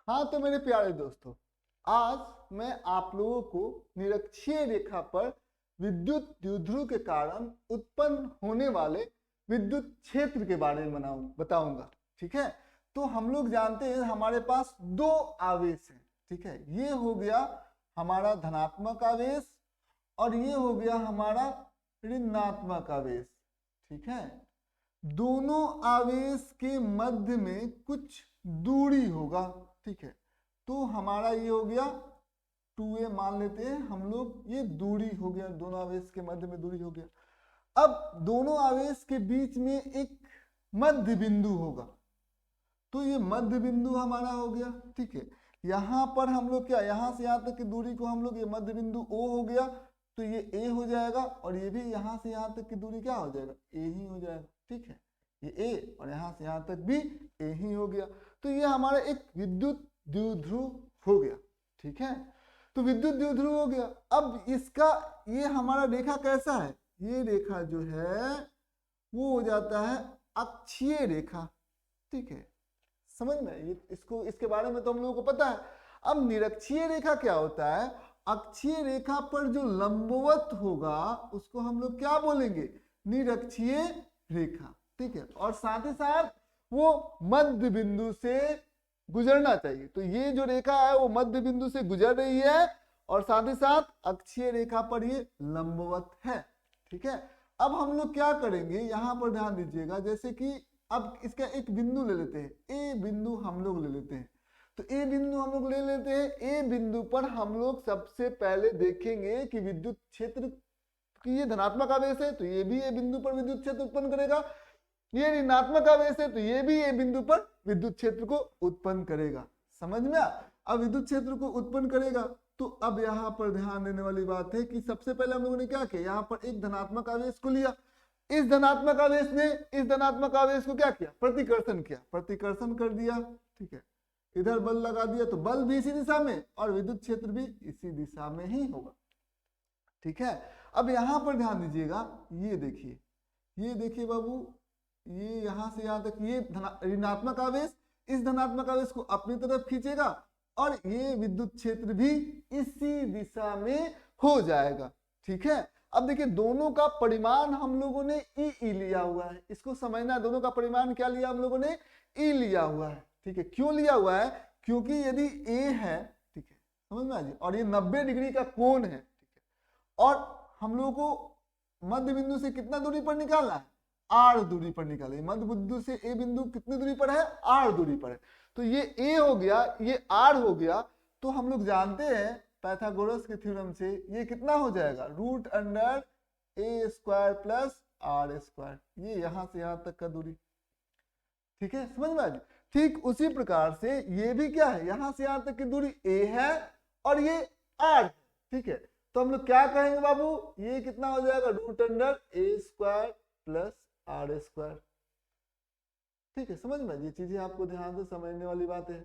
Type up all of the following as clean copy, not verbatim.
हाँ तो मेरे प्यारे दोस्तों, आज मैं आप लोगों को निरक्षीय रेखा पर विद्युत द्विध्रुव के कारण उत्पन्न होने वाले विद्युत क्षेत्र के बारे में बताऊंगा। ठीक है, तो हम लोग जानते हैं हमारे पास दो आवेश हैं। ठीक है, ये हो गया हमारा धनात्मक आवेश और ये हो गया हमारा ऋणात्मक आवेश। ठीक है, दोनों आवेश के मध्य में कुछ दूरी होगा। ठीक है, तो हमारा ये हो गया 2a मान लेते हैं हम लोग, ये दूरी हो गया, दोनों आवेश के मध्य में दूरी हो गया। अब दोनों आवेश के बीच में एक मध्य बिंदु होगा, तो ये मध्य बिंदु हमारा हो गया। ठीक है, यहाँ पर हम लोग क्या, यहाँ से यहाँ तक की दूरी को हम लोग, ये मध्य बिंदु O हो गया, तो ये A हो जाएगा और ये भी यहाँ से यहाँ तक की दूरी क्या हो जाएगा, A ही हो जाएगा। ठीक है, ये A और यहाँ से यहाँ तक भी A ही हो गया, तो ये हमारा एक विद्युत द्विध्रुव हो गया। ठीक है, तो विद्युत द्विध्रुव हो गया। अब इसका ये हमारा रेखा कैसा है, ये रेखा जो है वो हो जाता है अक्षीय रेखा। ठीक है, समझ में, ये इसको इसके बारे में तो हम लोगों को पता है। अब निरक्षीय रेखा क्या होता है, अक्षीय रेखा पर जो लंबवत होगा उसको हम लोग क्या बोलेंगे, निरक्षीय रेखा। ठीक है, और साथ ही साथ वो मध्य बिंदु से गुजरना चाहिए। तो ये जो रेखा है वो मध्य बिंदु से गुजर रही है और साथ ही साथ अक्षीय रेखा पर ये लंबवत है। ठीक है, अब हम लोग क्या करेंगे, यहां पर ध्यान दीजिएगा, जैसे कि अब इसका एक बिंदु ले लेते हैं, ए बिंदु हम लोग ले लेते हैं। तो ए बिंदु हम लोग ले लेते हैं, ए बिंदु पर हम लोग सबसे पहले देखेंगे कि विद्युत क्षेत्र की, ये धनात्मक आवेश है तो ये भी ए बिंदु पर विद्युत क्षेत्र उत्पन्न करेगा, ये ऋणात्मक आवेश है तो ये भी ए बिंदु पर विद्युत क्षेत्र को उत्पन्न करेगा। समझ में? अब विद्युत क्षेत्र को उत्पन्न करेगा, तो अब यहाँ पर ध्यान देने वाली बात है कि सबसे पहले हम लोगों ने क्या किया, यहाँ पर एक धनात्मक आवेश को लिया, इस धनात्मक आवेश ने इस धनात्मक आवेश को क्या किया, प्रतिकर्षण किया, प्रतिकर्षण कर दिया। ठीक है, इधर बल लगा दिया तो बल भी इसी दिशा में और विद्युत क्षेत्र भी इसी दिशा में ही होगा। ठीक है, अब यहाँ पर ध्यान दीजिएगा, ये देखिए बाबू, ये यहाँ से यहाँ तक ये ऋणात्मक आवेश इस धनात्मक आवेश को अपनी तरफ खींचेगा और ये विद्युत क्षेत्र भी इसी दिशा में हो जाएगा। ठीक है, अब देखिए दोनों का परिमाण हम लोगों ने ई लिया हुआ है, इसको समझना, दोनों का परिमाण क्या लिया हम लोगों ने, ई लिया हुआ है। ठीक है, क्यों लिया हुआ है, क्योंकि यदि ए है, ठीक है समझ में आ जाए, और ये 90 डिग्री का कोण है, ठीक है, और हम लोगों को मध्य बिंदु से कितना दूरी पर निकालना है, आर दूरी पर निकाले। मध्य बिंदु से ए बिंदु कितनी दूरी पर है, आर दूरी पर है, तो ये ए हो गया, ये आर हो गया। तो हम लोग जानते हैं पाइथागोरस के थ्योरम से ये कितना हो जाएगा, root under A square plus R square, ये यहां से यहां तक का दूरी। ठीक है, समझ में आ गई। ठीक उसी प्रकार से ये भी क्या है, यहां से यहां तक की दूरी ए है और ये आर है। ठीक है, तो हम लोग क्या कहेंगे बाबू, ये कितना हो जाएगा, root under A square plus R square. ठीक है, समझ में, ये चीजें आपको ध्यान से समझने वाली बात है।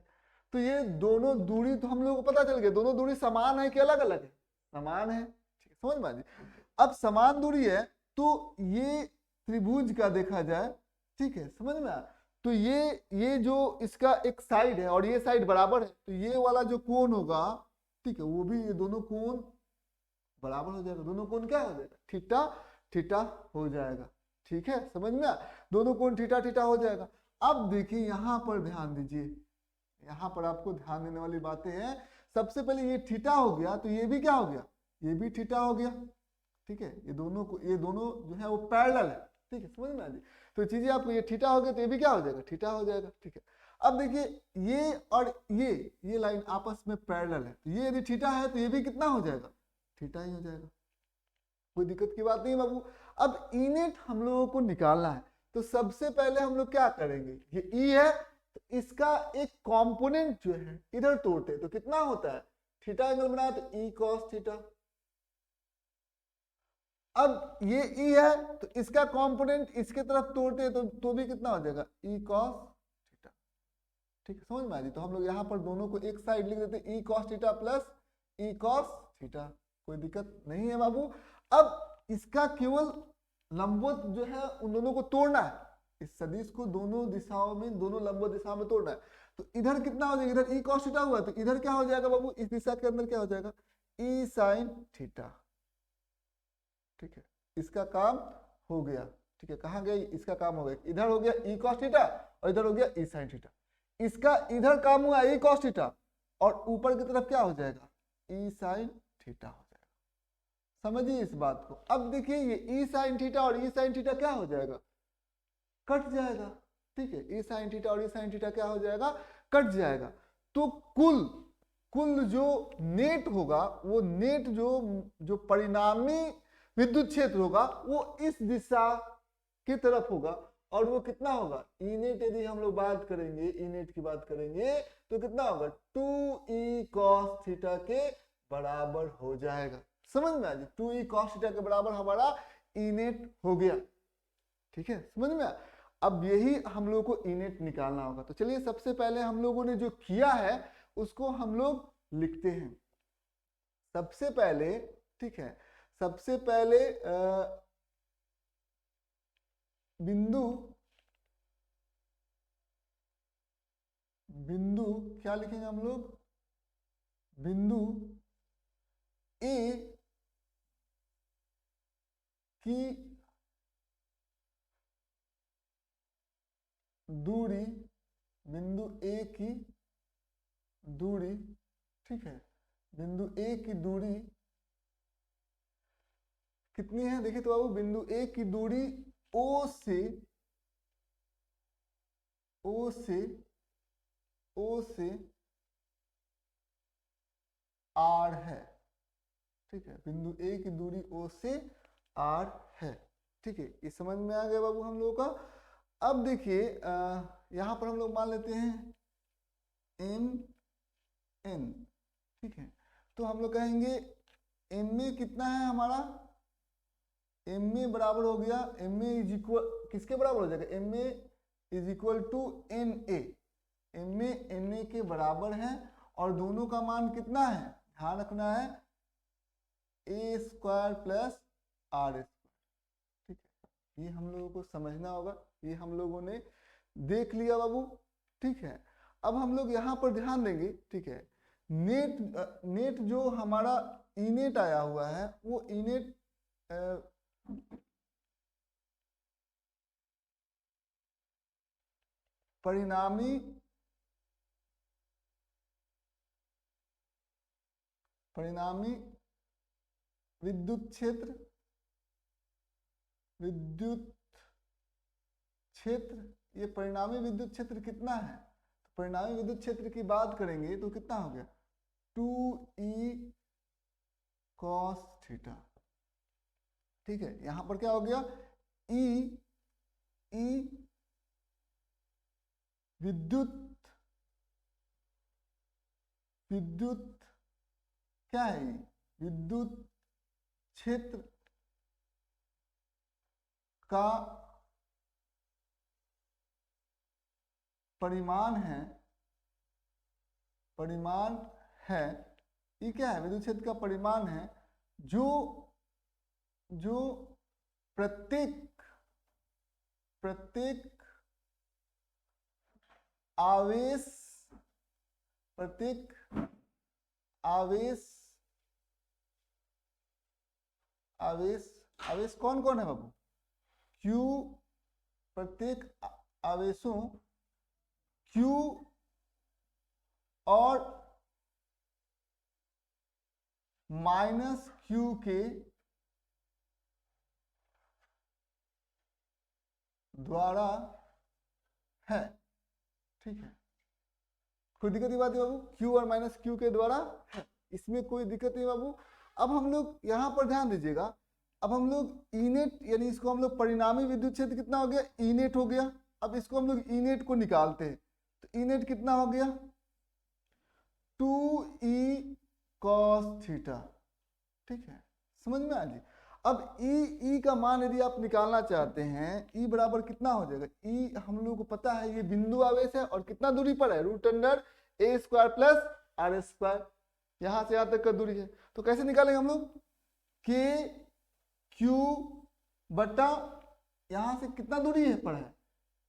तो ये दोनों दूरी तो हम लोगों को पता चल गया, दोनों दूरी समान है कि अलग अलग है, समान है। ठीक है, समझ में आ जी। अब समान दूरी है तो ये त्रिभुज का देखा जाए, ठीक है समझ में आ, तो ये जो इसका एक साइड है और ये साइड बराबर है, तो ये वाला जो कोण होगा, ठीक है, वो भी ये दोनों कोण बराबर हो जाएगा, दोनों कोण क्या हो जाएगा, थीटा थीटा हो जाएगा। ठीक है, समझ में, दोनों कोण थीटा थीटा हो जाएगा। अब देखिए यहाँ पर ध्यान दीजिए, यहाँ पर आपको ध्यान देने वाली बातें हैं। सबसे पहले ये थीटा हो गया तो ये भी क्या हो गया, ये भी थीटा हो गया। ठीक है, ये दोनों जो है वो पैरेलल है। ठीक है, समझ में आ गई। तो चीजें आपको, ये थीटा हो गया तो ये भी क्या हो जाएगा, थीटा हो जाएगा। ठीक है, अब देखिए ये और ये लाइन आपस में पैरेलल है, तो ये यदि थीटा है तो ये भी कितना हो जाएगा, थीटा ही हो जाएगा। कोई दिक्कत की बात नहीं है बाबू। अब इनेट हम लोगों को निकालना है, तो सबसे पहले हम लोग क्या करेंगे, ये ई है तो इसका एक कंपोनेंट जो है इधर तोड़ते हैं, तो कितना होता है, थीटा एंगल बनाया तो ई कॉस थीटा। अब ये ई है तो इसका कंपोनेंट इसके तरफ तोड़ते हैं तो भी कितना हो जाएगा, ई कॉस थीटा। ठीक है, समझ में आ गई। तो हम लोग यहाँ पर दोनों को एक साइड लिख देते हैं, E cos theta plus E cos theta, कोई दिक्कत नहीं है बाबू। अब इसका केवल लंबवत जो है उन दोनों को तोड़ना है, इस सदिश को दोनों दिशाओं में, दोनों लंबवत दिशाओं में तोड़ना है। तो इधर कितना हो जाएगा, इधर ई कॉस थीटा हुआ, तो इधर क्या हो जाएगा बाबू, इस दिशा के अंदर क्या हो जाएगा, ई साइन थीटा। ठीक है, इसका काम हो गया। ठीक है, कहाँ गई, इसका काम हो गया, इधर हो गया ई कॉस थीटा और इधर हो गया ई साइन थीटा। इसका इधर काम हुआ ई कॉस थीटा और ऊपर की तरफ क्या हो जाएगा, ई साइन थीटा हो जाएगा। समझिए इस बात को। अब देखिए ये ई साइन थीटा और ई साइन थीटा क्या हो जाएगा, कट जाएगा। ठीक है, ई साइन थीटा और ई साइन थीटा क्या हो जाएगा, कट जाएगा। तो कुल जो नेट होगा, वो नेट जो परिणामी विद्युत क्षेत्र होगा वो इस दिशा की तरफ होगा और वो कितना होगा, ई नेट यदि हम लोग बात करेंगे, ई नेट की बात करेंगे तो कितना होगा, 2e cos थीटा के बराबर हो जाएगा। समझ में आ गया, 2e cos थीटा के बराबर हमारा ई नेट हो गया। ठीक है, समझ में आ? अब यही हम लोग को ई नेट निकालना होगा। तो चलिए सबसे पहले हम लोगों ने जो किया है उसको हम लोग लिखते हैं। सबसे पहले, ठीक है, सबसे पहले बिंदु क्या लिखेंगे हम लोग, बिंदु ए की दूरी, बिंदु ए की दूरी, ठीक है, बिंदु ए की दूरी कितनी है, देखिए तो बाबू बिंदु ए की दूरी ओ से आर है। ठीक है, बिंदु ए की दूरी ओ से आर है। ठीक है, ये समझ में आ गया बाबू हम लोगों का। अब देखिए यहां पर हम लोग मान लेते हैं एम एन। ठीक है, तो हम लोग कहेंगे एम ए कितना है हमारा, एम ए बराबर हो गया, एम ए इज इक्वल किसके बराबर हो जाएगा, M A is equal to N A. M A N A के बराबर है और दोनों का मान कितना है, ध्यान रखना है, ए स्क्वायर प्लस आर स्क्वायर। ठीक है, ये हम लोगों को समझना होगा, ये हम लोगों ने देख लिया बाबू। ठीक है, अब हम लोग यहाँ पर ध्यान देंगे। ठीक है, नेट जो हमारा ई नेट आया हुआ है वो ई नेट परिणामी विद्युत क्षेत्र ये परिणामी विद्युत क्षेत्र कितना है, तो परिणामी विद्युत क्षेत्र की बात करेंगे तो कितना हो गया, 2e cos थीटा। ठीक है, यहां पर क्या हो गया, ई विद्युत क्या है, विद्युत क्षेत्र का परिमाण है, ये क्या है, विद्युत क्षेत्र का परिमाण है जो प्रत्येक आवेश कौन कौन है बाबू, क्यू, प्रत्येक आवेशों क्यू और माइनस क्यू के द्वारा है। ठीक है, कोई दिक्कत की बात है बाबू, क्यू और माइनस क्यू के द्वारा है, इसमें कोई दिक्कत नहीं बाबू। अब हम लोग यहाँ पर ध्यान दीजिएगा, अब हम लोग ई नेट यानी इसको हम लोग परिणामी विद्युत क्षेत्र कितना हो गया, ई नेट हो गया। अब इसको हम लोग ई नेट को निकालते हैं तो ई नेट कितना हो गया, 2e cos थीटा। ठीक है, समझ में आ गई। अब ई का मान यदि आप निकालना चाहते हैं, ई बराबर कितना हो जाएगा, ई हम लोग को पता है ये बिंदु आवेश है और कितना दूरी पर है, root under A square plus R square, यहां से यहां तक का दूरी है। तो कैसे निकालेंगे हम लोग, के क्यू बटा यहां से कितना दूरी है पर है,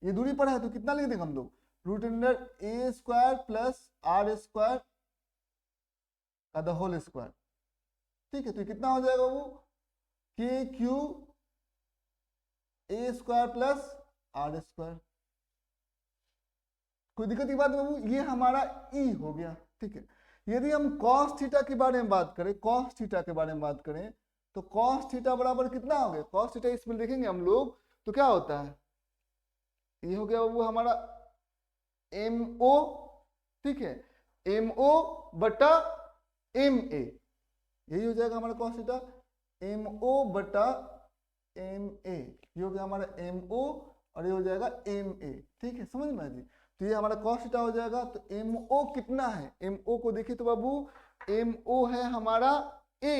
ये दूरी पर है तो कितना लिख देंगे हम लोग, root under A square plus R square का द होल स्क्वायर। ठीक है, तो कितना हो जाएगा वो के Q A square plus R square. कोई दिक्कत की बात बाबू, ये हमारा ई हो गया। ठीक है, यदि हम cos थीटा के बारे में बात करें, cos थीटा के बारे में बात करें तो cos थीटा बराबर कितना हो गया, cos थीटा इसमें लिखेंगे हम लोग तो क्या होता है, ये हो गया बाबू हमारा MO। ठीक है, MO बटा MA, यही हो जाएगा हमारा cos थीटा, MO बटा MA, ये हो गया हमारा MO और ये हो जाएगा MA। ठीक है, समझ में जी। तो ये हमारा cos थीटा हो जाएगा। तो MO कितना है, MO को देखिए तो बाबू MO है हमारा A।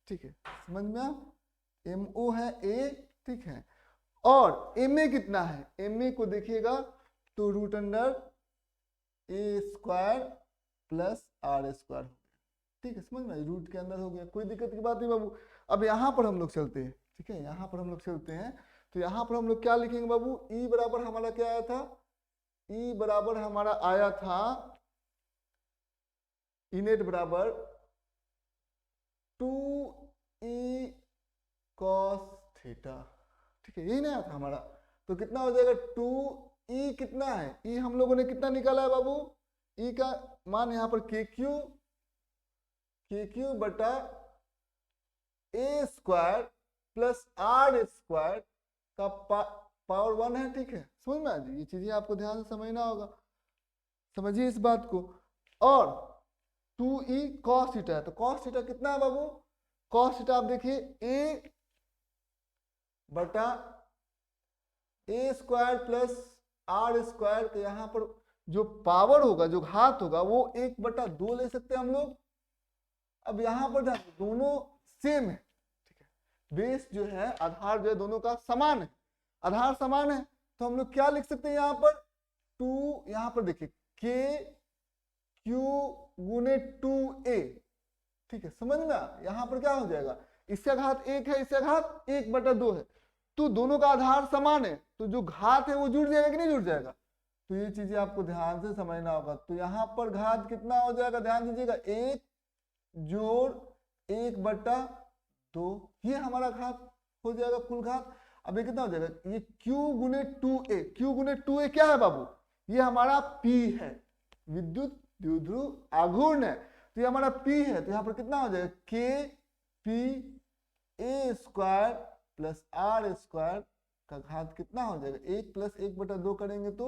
ठीक है, समझ में, MO है A। ठीक है, और MA कितना है, MA को देखिएगा तो root under A square plus R square. ठीक है, समझ में, रूट के अंदर हो गया, कोई दिक्कत की बात नहीं बाबू। अब यहाँ पर हम लोग चलते हैं। ठीक है, यहाँ पर हम लोग चलते हैं तो यहाँ पर हम लोग क्या लिखेंगे बाबू, E बराबर हमारा क्या आया था, E बराबर हमारा आया था ई नेट बराबर 2E cos थीटा। ठीक है, यही नहीं आया था हमारा, तो कितना हो जाएगा 2E, कितना है E हम लोगों ने कितना निकाला है बाबू, E का मान यहाँ पर KQ बटा A square plus R square का पावर 1 है। ठीक है, समझ में आ जी, ये चीजें आपको ध्यान से समझना होगा, समझिए इस बात को। और 2E cos थीटा है, तो cos थीटा कितना है बाबू, cos थीटा आप देखिए A बटा A square plus R square के यहाँ पर जो पावर होगा, जो घात होगा वो 1/2 ले सकते हैं हम लोग। अब यहाँ पर दोनों सेम है। ठीक है, बेस जो है, आधार जो है दोनों का समान है, आधार समान है, तो हम लोग क्या लिख सकते हैं यहाँ पर 2, यहाँ पर देखिए KQ गुने 2A। ठीक है, समझ में, यहाँ पर क्या हो जाएगा, इसका घात 1 है, इसका घात 1/2 है, तो दोनों का आधार समान है, तो जो घात है वो जुड़ जाएगा कि नहीं जुड़ जाएगा, तो ये चीजें आपको ध्यान से समझना होगा। तो यहाँ पर घात कितना हो जाएगा, ध्यान दीजिएगा 1 जोड़ 1/2, ये हमारा घात हो जाएगा, कुल घात। अब ये कितना हो जाएगा, ये Q गुने 2A, Q गुने 2A क्या है बाबू, ये हमारा P है, विद्युत द्विध्रुव आघूर्ण है, तो ये हमारा P है, तो यहाँ पर कितना हो जाएगा KP A square plus R square का घात कितना हो जाएगा, 1 प्लस 1/2 करेंगे तो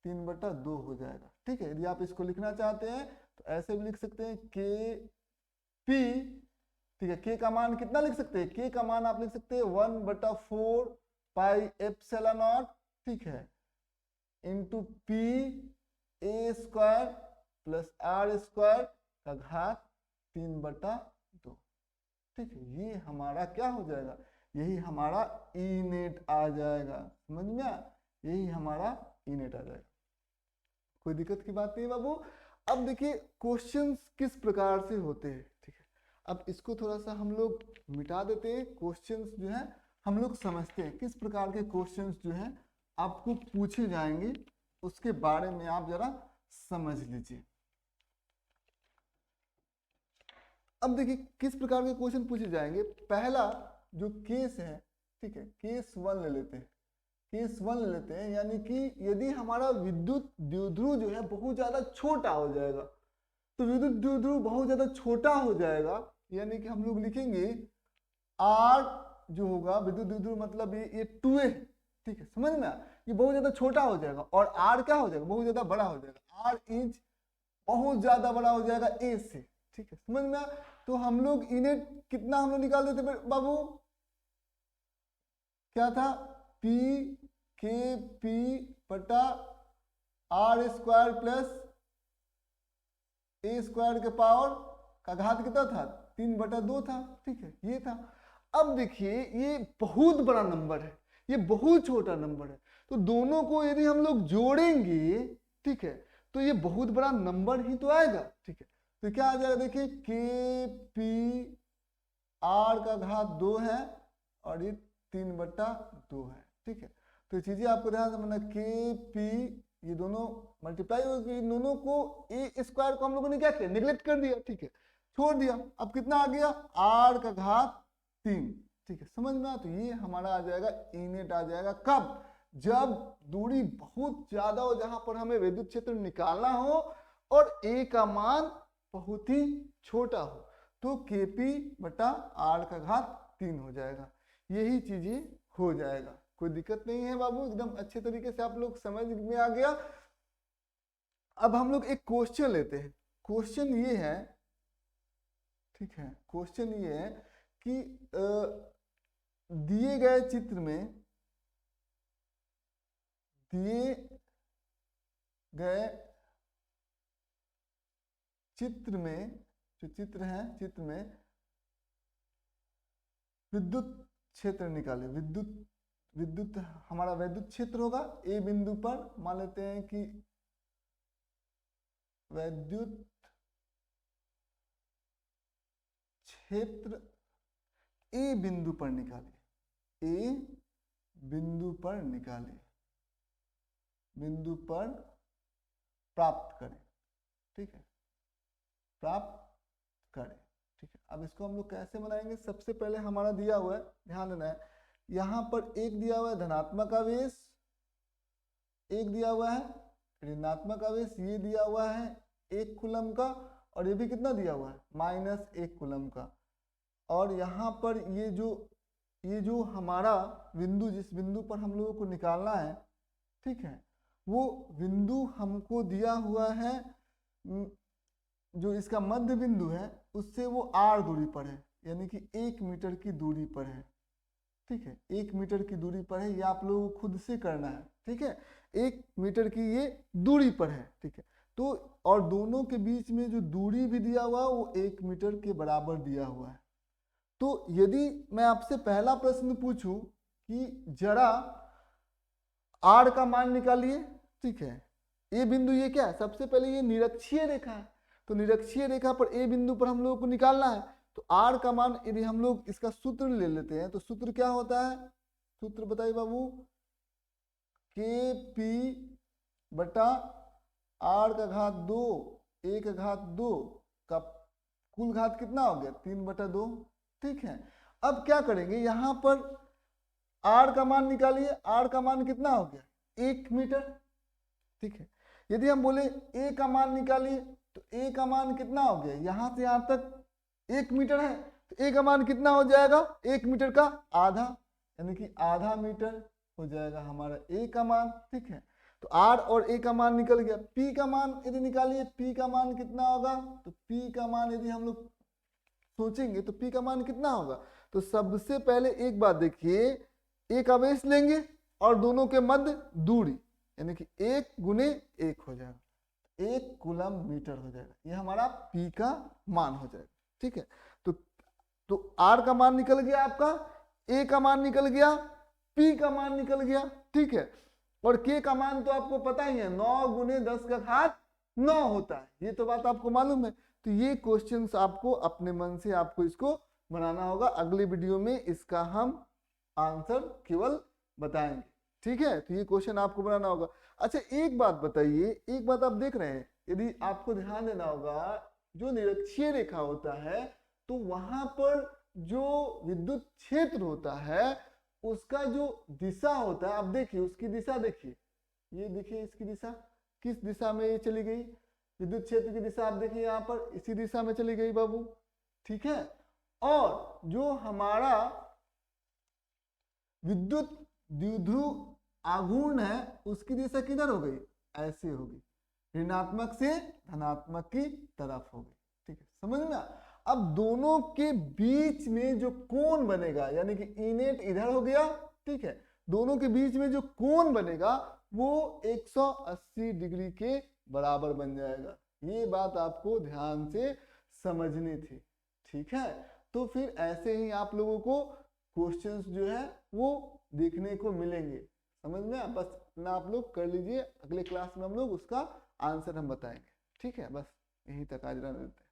3/2 हो जाएगा। ठीक है, यदि आप इसको लिखना चाहते हैं तो ऐसे भी लिख सकते हैं KP। ठीक है, K का मान कितना लिख सकते हैं, K का मान आप लिख सकते हैं 1/4 पाई एप्सिलॉन नॉट। ठीक है, into P A square plus R square का घात 3/2। ठीक है, ये हमारा क्या हो जाएगा, यही हमारा ई नेट आ जाएगा, समझ में, यही हमारा ई नेट आ जाएगा, कोई दिक्कत की बात नहीं बाबू। अब देखिए क्वेश्चंस किस प्रकार से होते हैं। ठीक है, अब इसको थोड़ा सा हम लोग मिटा देते हैं, क्वेश्चंस जो है हम लोग समझते हैं किस प्रकार के क्वेश्चंस जो है आपको पूछे जाएंगे, उसके बारे में आप जरा समझ लीजिए। अब देखिए किस प्रकार के क्वेश्चन पूछे जाएंगे। पहला जो केस है, ठीक है, केस 1 ले लेते हैं, केस 1 ले लेते हैं, यानी कि यदि हमारा विद्युत द्विध्रुव जो है बहुत ज्यादा छोटा हो जाएगा, तो विद्युत द्विध्रुव बहुत ज्यादा छोटा हो जाएगा, यानी कि हम लोग लिखेंगे R जो होगा, विद्युत द्विध्रुव मतलब ये 2A। ठीक है, समझ में, ये बहुत ज्यादा छोटा हो जाएगा, और R क्या हो जाएगा, बहुत ज्यादा बड़ा हो जाएगा, R इज बहुत ज्यादा बड़ा हो जाएगा A से। ठीक है, समझ में, तो हम लोग इन्हें कितना हम लोग निकाल देते बाबू, क्या था P KP बटा R square plus A square के पावर का घात कितना था, 3/2 था। ठीक है, ये था। अब देखिए ये बहुत बड़ा नंबर है, ये बहुत छोटा नंबर है, तो दोनों को यदि हम लोग जोड़ेंगे, ठीक है, तो ये बहुत बड़ा नंबर ही तो आएगा। ठीक है, तो क्या आ जाएगा, देखिए KP R का घात 2 है और ये 3/2 है। ठीक है, तो चीजें आपको ध्यान समझना, KP ये दोनों मल्टीप्लाई होगी, इन दोनों को ए स्क्वायर को हम लोगों ने क्या किया, निगलेक्ट कर दिया, ठीक है, छोड़ दिया। अब कितना आ गया, r का घात 3, ठीक है, समझ में आया। तो ये हमारा आ जाएगा इनेट आ जाएगा कब, जब दूरी बहुत ज्यादा हो, जहां पर हमें विद्युत क्षेत्र निकालना हो और a का मान बहुत ही छोटा हो, तो Kp बटा r का घात 3 हो जाएगा। यही चीजें हो जाएगा, कोई दिक्कत नहीं है बाबू, एकदम अच्छे तरीके से आप लोग समझ में आ गया। अब हम लोग एक क्वेश्चन लेते हैं। क्वेश्चन ये है, ठीक है, क्वेश्चन ये है कि दिए गए चित्र में, दिए गए चित्र में, जो चित्र है, चित्र में विद्युत क्षेत्र निकाले। विद्युत हमारा विद्युत क्षेत्र होगा ए बिंदु पर, मान लेते हैं कि विद्युत क्षेत्र ए बिंदु पर निकाले, ए बिंदु पर निकाले, बिंदु पर प्राप्त करें, ठीक है, प्राप्त करें, ठीक है। अब इसको हम लोग कैसे बनाएंगे, सबसे पहले हमारा दिया हुआ है, ध्यान देना है, यहाँ पर एक दिया हुआ है धनात्मक आवेश, एक दिया हुआ है ऋणात्मक आवेश, ये दिया हुआ है 1 कूलम का, और ये भी कितना दिया हुआ है, -1 कूलम का। और यहाँ पर ये जो हमारा बिंदु, जिस बिंदु पर हम लोगों को निकालना है, ठीक है, वो बिंदु हमको दिया हुआ है, जो इसका मध्य बिंदु है उससे वो r दूरी पर है, यानी कि 1 मीटर की दूरी पर है, ठीक है, 1 मीटर की दूरी पर है, ये आप लोगों को खुद से करना है, ठीक है, 1 मीटर की ये दूरी पर है, ठीक है। तो और दोनों के बीच में जो दूरी भी दिया हुआ है वो 1 मीटर के बराबर दिया हुआ है। तो यदि मैं आपसे पहला प्रश्न पूछूं कि जरा r का मान निकालिए, ठीक है, ये बिंदु ये क्या है, सबसे पहले ये निरक्षीय रेखा है, तो निरक्षीय रेखा पर ए बिंदु पर हम लोगों को निकालना है। तो r का मान यदि हम लोग इसका सूत्र ले लेते हैं, तो सूत्र क्या होता है, सूत्र बताइए बाबू, Kp बटा r का घात 2, a का घात 2 का कुल घात कितना हो गया, 3/2, ठीक है। अब क्या करेंगे, यहाँ पर r का मान निकालिए, r का मान कितना हो गया, 1 मीटर, ठीक है। यदि हम बोले a का मान निकालिए, तो a का मान कितना हो गया, यहाँ से यहाँ तक 1 मीटर है, तो a का मान कितना हो जाएगा, 1 मीटर का आधा, यानी कि आधा मीटर हो जाएगा हमारा a का मान, ठीक है। तो r और a का मान निकल गया। p का मान यदि निकालिए, p का मान कितना होगा, तो p का मान यदि हम लोग सोचेंगे तो p का मान कितना होगा, तो सबसे पहले एक बात देखिए, एक आवेश लेंगे और दोनों के मध्य दूरी, यानी कि 1 गुने 1 हो जाएगा, 1 कूलम मीटर हो जाएगा, ये हमारा p का मान हो जाएगा, ठीक है। तो r का मान निकल गया आपका, a का मान निकल गया, p का मान निकल गया, ठीक है। और k का मान तो आपको पता ही है, 9 गुने 10 का घात 9 होता है, ये तो बात आपको मालूम है। तो ये क्वेश्चंस आपको अपने मन से आपको इसको बनाना होगा, अगले वीडियो में इसका हम आंसर केवल बताएंगे, ठीक है। तो ये क्वेश्चन आपको बनाना होगा। अच्छा एक बात बताइए, एक बात आप देख रहे हैं, यदि आपको ध्यान देना होगा, जो निरक्षीय रेखा होता है तो वहां पर जो विद्युत क्षेत्र होता है उसका जो दिशा होता है, आप देखिए उसकी दिशा देखिए, ये देखिए इसकी दिशा किस दिशा में ये चली गई, विद्युत क्षेत्र की दिशा आप देखिए यहाँ पर इसी दिशा में चली गई बाबू, ठीक है। और जो हमारा विद्युत द्विध्रुव आघूर्ण है उसकी दिशा किधर हो गई, ऐसे हो गई, ऋणात्मक से धनात्मक की तरफ हो गई, ठीक है, समझ में। अब दोनों के बीच में जो कोण बनेगा, यानी कि इनेट इधर हो गया, ठीक है, दोनों के बीच में जो कोण बनेगा वो 180 डिग्री के बराबर बन जाएगा। ये बात आपको ध्यान से समझनी थी, ठीक है। तो फिर ऐसे ही आप लोगों को क्वेश्चंस जो है वो देखने को मिलेंगे, समझ में। बस ना आप लोग कर लीजिए, अगले क्लास में हम लोग उसका आंसर हम बताएंगे, ठीक है। बस यहीं तक आज रहने देते हैं।